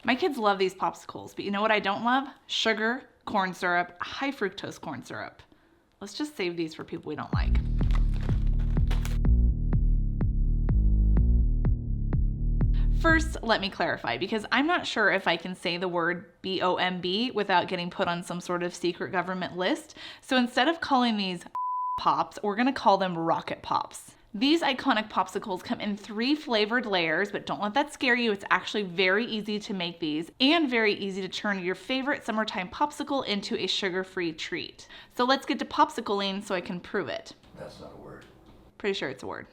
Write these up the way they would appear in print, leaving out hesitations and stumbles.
My kids love these popsicles, but you know what I don't love? Sugar, corn syrup, high fructose corn syrup. Let's just save these for people we don't like. First, let me clarify, because I'm not sure if I can say the word BOMB without getting put on some sort of secret government list. So instead of calling these pops, we're gonna call them rocket pops. These iconic popsicles come in 3 flavored layers, but don't let that scare you. It's actually very easy to make these and very easy to turn your favorite summertime popsicle into a sugar-free treat. So let's get to popsicling so I can prove it. That's not a word. Pretty sure it's a word.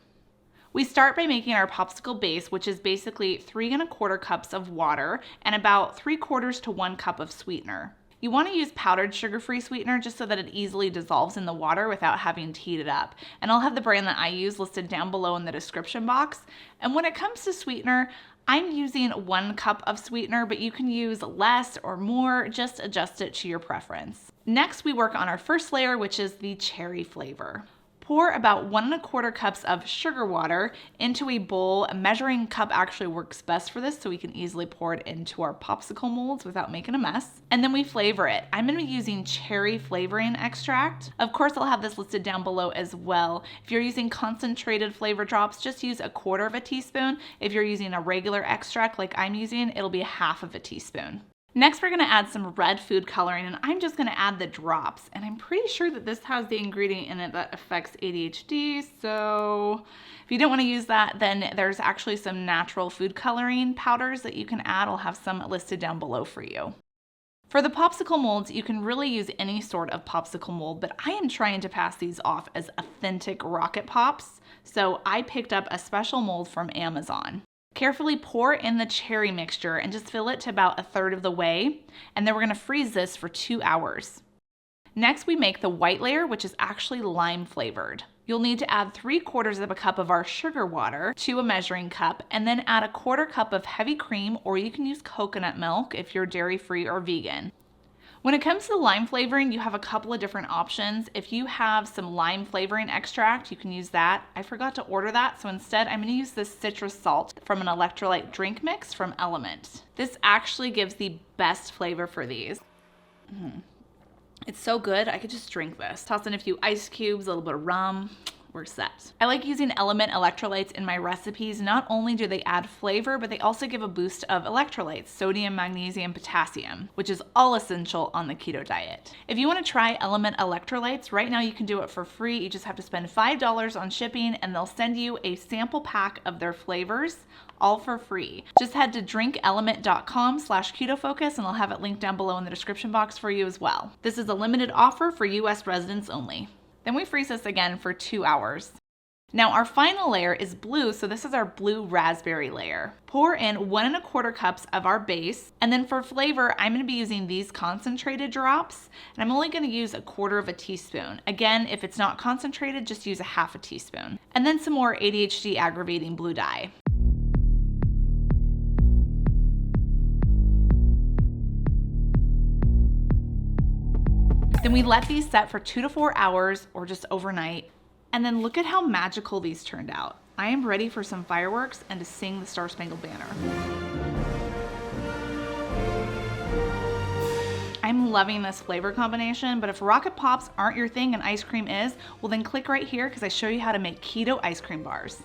We start by making our popsicle base, which is basically 3 1/4 cups of water and about 3/4 to 1 cup of sweetener. You want to use powdered sugar-free sweetener just so that it easily dissolves in the water without having to heat it up. And I'll have the brand that I use listed down below in the description box. And when it comes to sweetener, I'm using 1 cup of sweetener, but you can use less or more, just adjust it to your preference. Next, we work on our first layer, which is the cherry flavor. Pour about 1 1/4 cups of sugar water into a bowl. A measuring cup actually works best for this, so we can easily pour it into our popsicle molds without making a mess. And then we flavor it. I'm gonna be using cherry flavoring extract. Of course, I'll have this listed down below as well. If you're using concentrated flavor drops, just use 1/4 teaspoon. If you're using a regular extract like I'm using, it'll be 1/2 teaspoon. Next, we're gonna add some red food coloring, and I'm just gonna add the drops. And I'm pretty sure that this has the ingredient in it that affects ADHD, so if you don't wanna use that, then there's actually some natural food coloring powders that you can add. I'll have some listed down below for you. For the popsicle molds, you can really use any sort of popsicle mold, but I am trying to pass these off as authentic rocket pops, so I picked up a special mold from Amazon. Carefully pour in the cherry mixture and just fill it to about 1/3 of the way, and then we're gonna freeze this for 2 hours. Next, we make the white layer, which is actually lime flavored. You'll need to add 3/4 cup of our sugar water to a measuring cup, and then add 1/4 cup of heavy cream, or you can use coconut milk if you're dairy-free or vegan. When it comes to the lime flavoring, you have a couple of different options. If you have some lime flavoring extract, you can use that. I forgot to order that, so instead I'm gonna use this citrus salt from an electrolyte drink mix from Element. This actually gives the best flavor for these. It's so good, I could just drink this. Toss in a few ice cubes, a little bit of rum. We're set. I like using Element electrolytes in my recipes. Not only do they add flavor, but they also give a boost of electrolytes, sodium, magnesium, potassium, which is all essential on the keto diet. If you want to try Element electrolytes, right now you can do it for free. You just have to spend $5 on shipping, and they'll send you a sample pack of their flavors, all for free. Just head to drinkelement.com/KetoFocus, and I'll have it linked down below in the description box for you as well. This is a limited offer for US residents only. Then we freeze this again for 2 hours. Now our final layer is blue, so this is our blue raspberry layer. Pour in 1 1/4 cups of our base, and then for flavor, I'm gonna be using these concentrated drops, and I'm only gonna use 1/4 teaspoon. Again, if it's not concentrated, just use 1/2 teaspoon. And then some more ADHD aggravating blue dye. Then we let these set for 2 to 4 hours or just overnight. And then look at how magical these turned out. I am ready for some fireworks and to sing the Star Spangled Banner. I'm loving this flavor combination, but if rocket pops aren't your thing and ice cream is, well then click right here because I show you how to make keto ice cream bars.